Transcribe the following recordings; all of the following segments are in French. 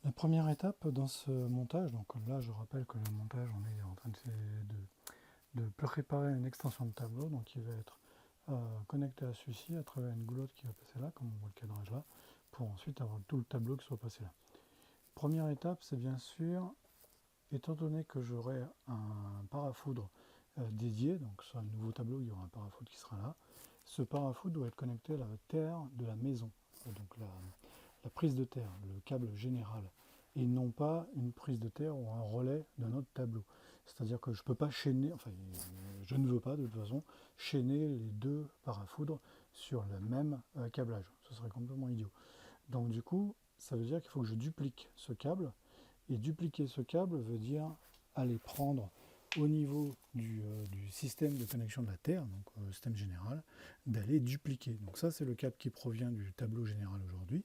La première étape dans ce montage, donc là je rappelle que le montage, on est en train de préparer une extension de tableau, donc qui va être connecté à celui-ci à travers une goulotte qui va passer là, comme on voit le cadrage là, pour ensuite avoir tout le tableau qui soit passé là. Première étape, c'est bien sûr, étant donné que j'aurai un parafoudre dédié, donc sur un nouveau tableau, il y aura un parafoudre qui sera là, ce parafoudre doit être connecté à la terre de la maison, donc la prise de terre, le câble général, et non pas une prise de terre ou un relais de notre tableau. C'est-à-dire que je ne peux pas chaîner, enfin je ne veux pas de toute façon, chaîner les deux parafoudres sur le même câblage. Ce serait complètement idiot. Donc du coup, ça veut dire qu'il faut que je duplique ce câble, et dupliquer ce câble veut dire aller prendre au niveau du système de connexion de la Terre, donc le système général, d'aller dupliquer. Donc ça, c'est le câble qui provient du tableau général aujourd'hui.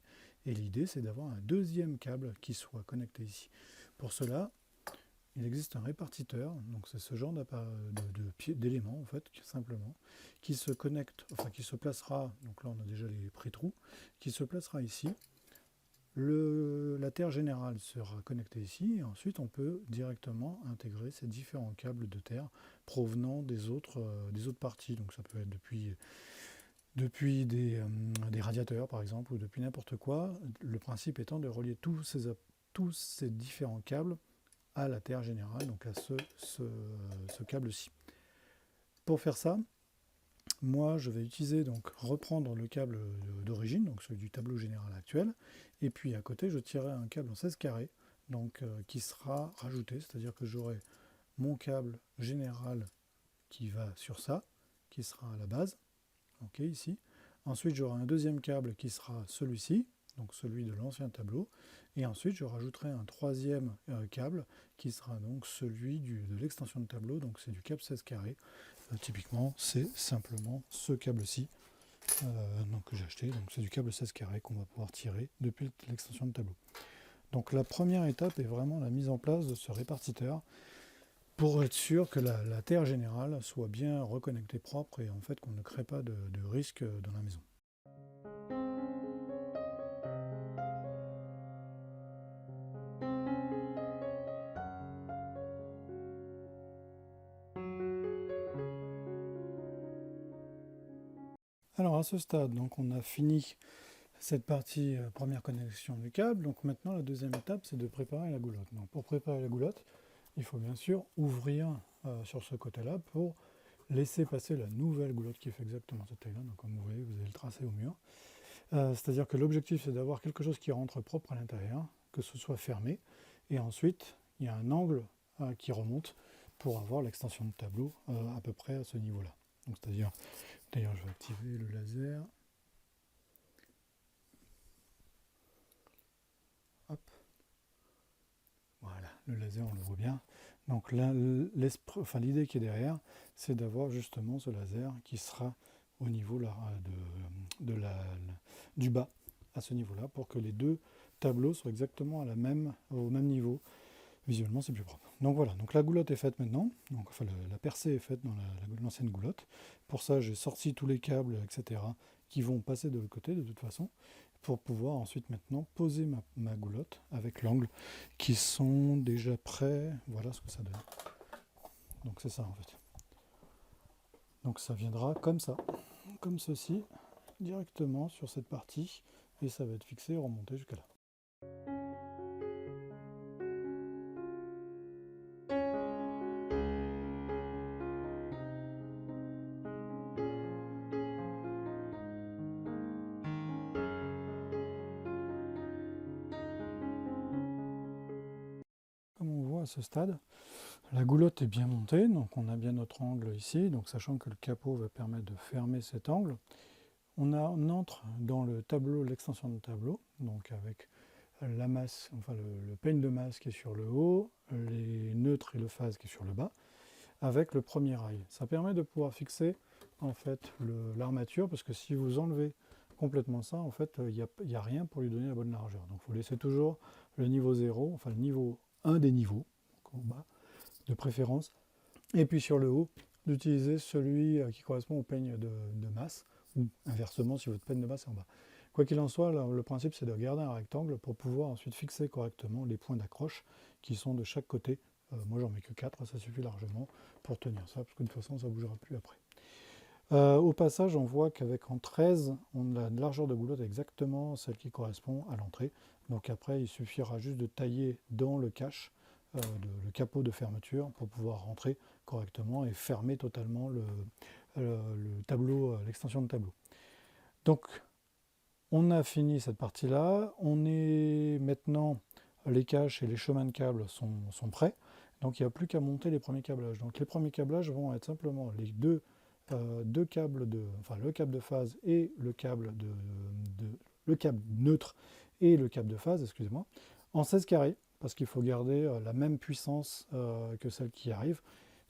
Et l'idée, c'est d'avoir un deuxième câble qui soit connecté ici. Pour cela, il existe un répartiteur, donc c'est ce genre d'éléments, en fait, simplement, qui se connecte, enfin qui se placera, donc là on a déjà les pré-trous, qui se placera ici. La terre générale sera connectée ici et ensuite on peut directement intégrer ces différents câbles de terre provenant des autres parties. Donc ça peut être depuis des radiateurs par exemple ou depuis n'importe quoi. Le principe étant de relier tous ces différents câbles à la terre générale, donc à ce câble-ci. Pour faire ça, moi, je vais utiliser donc reprendre le câble d'origine, donc celui du tableau général actuel, et puis à côté, je tirerai un câble en 16 carrés, donc qui sera rajouté, c'est-à-dire que j'aurai mon câble général qui va sur ça, qui sera à la base, ok, ici. Ensuite, j'aurai un deuxième câble qui sera celui-ci, donc celui de l'ancien tableau, et ensuite je rajouterai un troisième câble qui sera donc celui de l'extension de tableau, donc c'est du câble 16 carrés. Typiquement, c'est simplement ce câble-ci que j'ai acheté. Donc c'est du câble 16 carré qu'on va pouvoir tirer depuis l'extension de tableau. Donc la première étape est vraiment la mise en place de ce répartiteur pour être sûr que la terre générale soit bien reconnectée propre et en fait qu'on ne crée pas de risque dans la maison. Alors à ce stade, donc on a fini cette partie première connexion du câble. Donc maintenant la deuxième étape, c'est de préparer la goulotte. Donc pour préparer la goulotte, il faut bien sûr ouvrir sur ce côté-là pour laisser passer la nouvelle goulotte qui fait exactement cette taille-là. Donc comme vous voyez, vous allez le tracer au mur. C'est-à-dire que l'objectif, c'est d'avoir quelque chose qui rentre propre à l'intérieur, que ce soit fermé. Et ensuite, il y a un angle qui remonte pour avoir l'extension de tableau à peu près à ce niveau-là. Donc c'est-à-dire, d'ailleurs, je vais activer le laser. Hop. Voilà, le laser, on le voit bien. Donc l'idée qui est derrière, c'est d'avoir justement ce laser qui sera au niveau là, du bas, à ce niveau-là, pour que les deux tableaux soient exactement au même niveau. Visuellement, c'est plus propre. Donc voilà, donc la goulotte est faite maintenant. Donc, enfin, la percée est faite dans l'ancienne goulotte. Pour ça, j'ai sorti tous les câbles, etc., qui vont passer de l'autre côté de toute façon, pour pouvoir ensuite maintenant poser ma goulotte avec l'angle qui sont déjà prêts. Voilà ce que ça donne. Donc c'est ça en fait. Donc ça viendra comme ça, comme ceci, directement sur cette partie, et ça va être fixé et remonté jusqu'à là. Comme on voit à ce stade, la goulotte est bien montée, donc on a bien notre angle ici, donc sachant que le capot va permettre de fermer cet angle. On entre dans le tableau, l'extension de tableau, donc avec la masse, enfin le peigne de masse qui est sur le haut, les neutres et le phase qui est sur le bas, avec le premier rail. Ça permet de pouvoir fixer en fait l'armature, parce que si vous enlevez complètement ça, en fait, il n'y a rien pour lui donner la bonne largeur. Donc il faut laisser toujours le niveau 0, enfin le niveau 1 des niveaux, au bas, de préférence. Et puis sur le haut, d'utiliser celui qui correspond au peigne de masse, ou inversement si votre peigne de masse est en bas. Quoi qu'il en soit, le principe c'est de garder un rectangle pour pouvoir ensuite fixer correctement les points d'accroche qui sont de chaque côté. Moi j'en mets que 4, ça suffit largement pour tenir ça, parce que de toute façon ça ne bougera plus après. Au passage, on voit qu'avec en 13, on a une largeur de goulotte exactement celle qui correspond à l'entrée. Donc après, il suffira juste de tailler dans le cache, le capot de fermeture, pour pouvoir rentrer correctement et fermer totalement le tableau, l'extension de tableau. Donc, on a fini cette partie-là. On est maintenant, les caches et les chemins de câbles sont prêts. Donc, il n'y a plus qu'à monter les premiers câblages. Donc, les premiers câblages vont être simplement les deux câbles le câble de phase et le câble le câble neutre et le câble de phase, excusez-moi, en 16 carrés, parce qu'il faut garder la même puissance que celle qui arrive,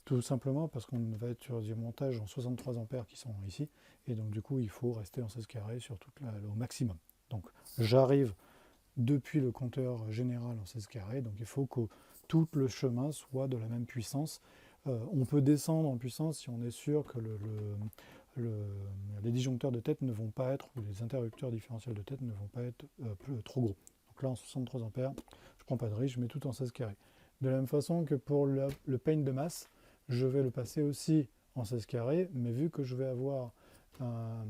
tout simplement parce qu'on va être sur du montage en 63 ampères qui sont ici, et donc du coup il faut rester en 16 carrés sur au maximum. Donc j'arrive depuis le compteur général en 16 carrés, donc il faut que tout le chemin soit de la même puissance. On peut descendre en puissance si on est sûr que les disjoncteurs de tête ne vont pas être, ou les interrupteurs différentiels de tête ne vont pas être trop gros. Donc là en 63 ampères, je ne prends pas de risque, je mets tout en 16 carrés. De la même façon que pour le paint de masse, je vais le passer aussi en 16 carrés, mais vu que je vais avoir un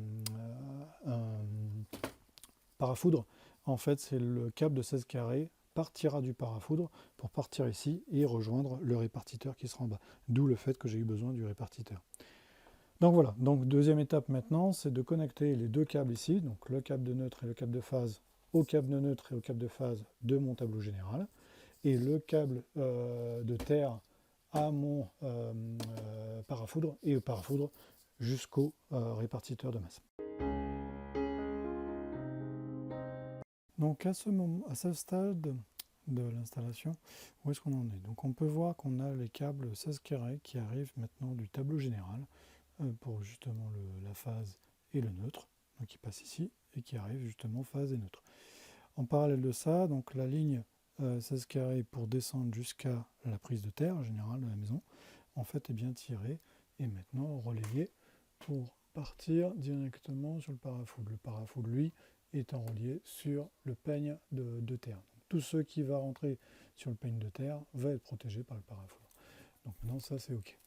parafoudre, en fait c'est le câble de 16 carrés partira du parafoudre pour partir ici et rejoindre le répartiteur qui sera en bas. D'où le fait que j'ai eu besoin du répartiteur. Donc voilà, donc deuxième étape maintenant, c'est de connecter les deux câbles ici, donc le câble de neutre et le câble de phase, au câble de neutre et au câble de phase de mon tableau général, et le câble de terre à mon parafoudre, et au parafoudre jusqu'au répartiteur de masse. Donc à ce stade de l'installation, où est-ce qu'on en est? Donc on peut voir qu'on a les câbles 16 carrés qui arrivent maintenant du tableau général pour justement la phase et le neutre, donc qui passe ici et qui arrive justement phase et neutre. En parallèle de ça, donc la ligne 16 carrés pour descendre jusqu'à la prise de terre générale de la maison, en fait est bien tirée et maintenant relayée pour partir directement sur le parafoudre. Le parafoudre, lui, étant relié sur le peigne de terre. Donc, tout ce qui va rentrer sur le peigne de terre va être protégé par le parafoudre. Donc maintenant, ça, c'est OK.